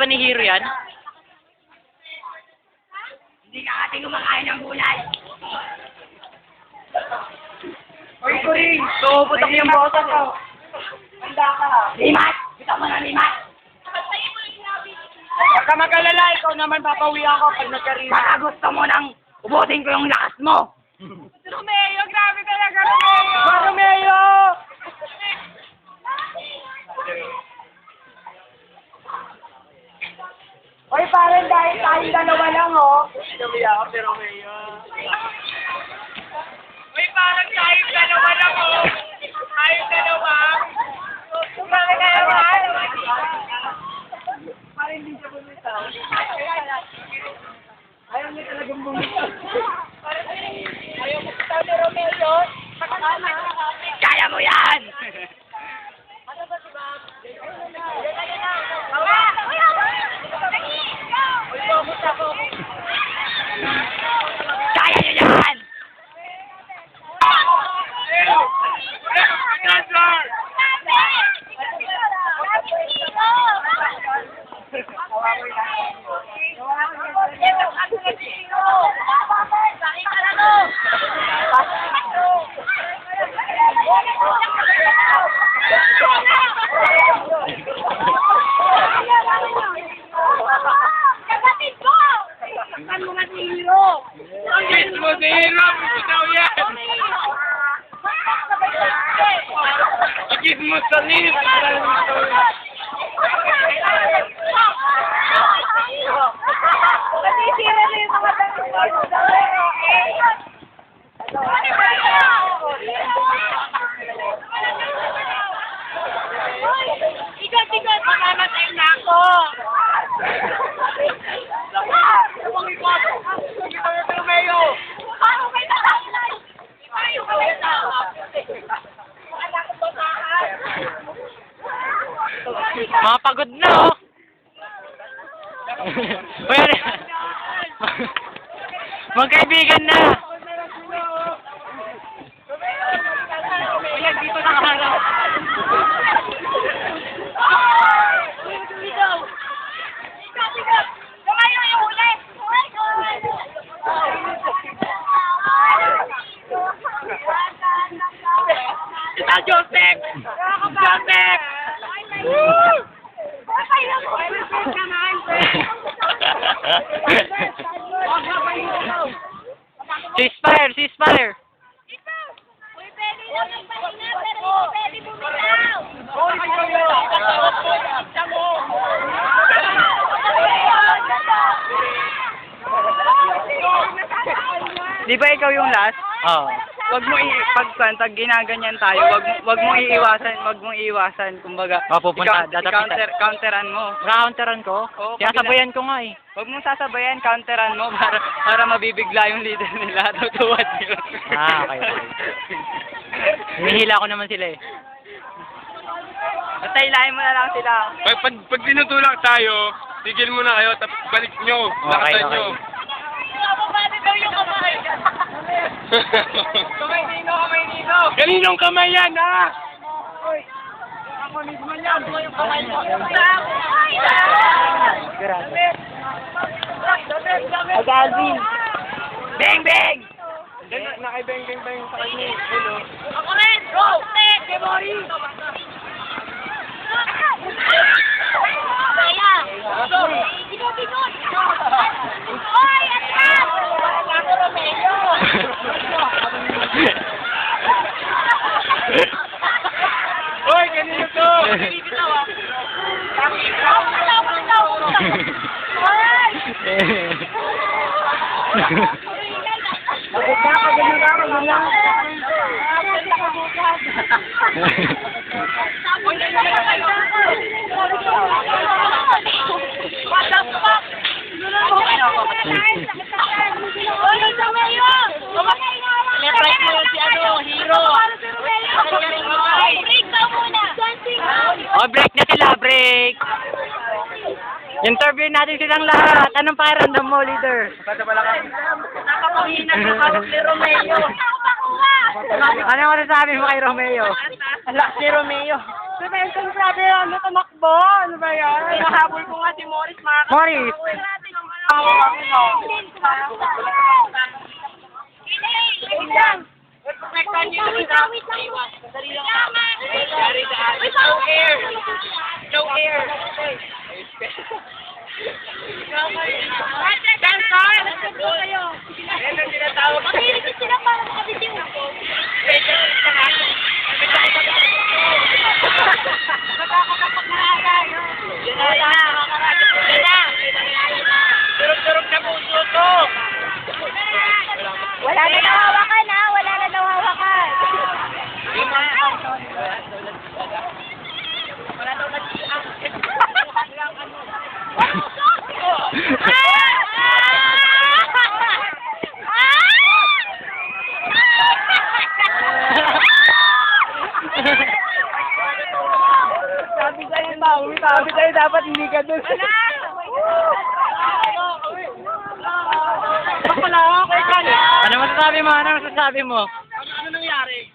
ba ni Hero yan? Hindi ka ating kumakain ng gulay. Oy, Kuring! So, putak yung boses ko. Handa ka. Limat! Kita mo na, Limat! Huwag ka mag-alala, ikaw naman papawi ako pag nagkarina. Baka gusto mo nang ubusin ko yung lakas mo. Romeo, grabe talaga, Romeo! Romeo! Oy, parang dahil tayong dalawa lang, oh. Umiyak ako si Romeo. Uy, parang tayong dalawa lang, oh. Tayong dalawa. Parang dalawa. Parang hindi siya bumitaw. Ayaw niya talagang bumitaw. Ayaw mo bumitaw ni Romeo. Kaya mo yan! Ano ba si Bob? Kaya niyo yan! Kapatid ko! Saan mo nga si Hero? Ang mo si Hero! Bitaw yan! Agis mo sa lift! Masisira na yung mga Ikot-ikot! Mamamatay na ako! Mga pagod na, oh. Uy, magkaibigan na. Uy, dito nakaharap. Kita Joseph! Joseph! Ceasefire! Ceasefire! Uy, pwede lang magpahinga, pero hindi pwede bumitaw. Di ba ikaw yung last? Oo. Wag mo pag ginaganyan tayo, wag mo iiwasan, kumbaga. Mapupunta, counteran mo. Counteran ko? Oo, Sinasabayan ko nga eh. Wag mong sasabayan, counteran mo para mabibigla yung leader nila, tutuwad yun. Ah, okay. Hinihila ko naman sila eh. Basta hilahin mo na lang sila. Pag tinutulak tayo, tigil mo na kayo, tapos balik nyo, lakasan nyo. Pwede daw yung kamay. Kamay nino! Kaninong kamay yan, ha? Ako mismo yan! Yung kamay mo! Agazin! Bang bang! Nakibeng-beng-beng sa kanya. Hello. Ako rin! Go! Tek! Kemori! Kaya! Bigot! Hoy! Atas! Ako Romeo! Hoy, kanino to? Pagod na. What the fuck? Oh, break na sila, break! Interview natin silang lahat. Anong pakiramdam mo, leader? Nakapangina sa hawak ni Romeo. Ano mo nasabi mo kay Romeo? Alak ni Romeo. Si Benson, grabe yan. Tumakbo. Ano ba yan? Nahabol ko nga si Morris. Morris! Protektahan niyo yung isa. Dali lang. No air. No air. Benson! Benson, tinatawag. Makilig sila para makabitiw. Durog-durog na puso to. Wala na nawawakan ha, wala na nawawakan. Wala daw nag-iang. Sabi sa'yo dapat hindi ka dun. Wala! Ano masasabi mo? Ano masasabi mo? Ano nangyari?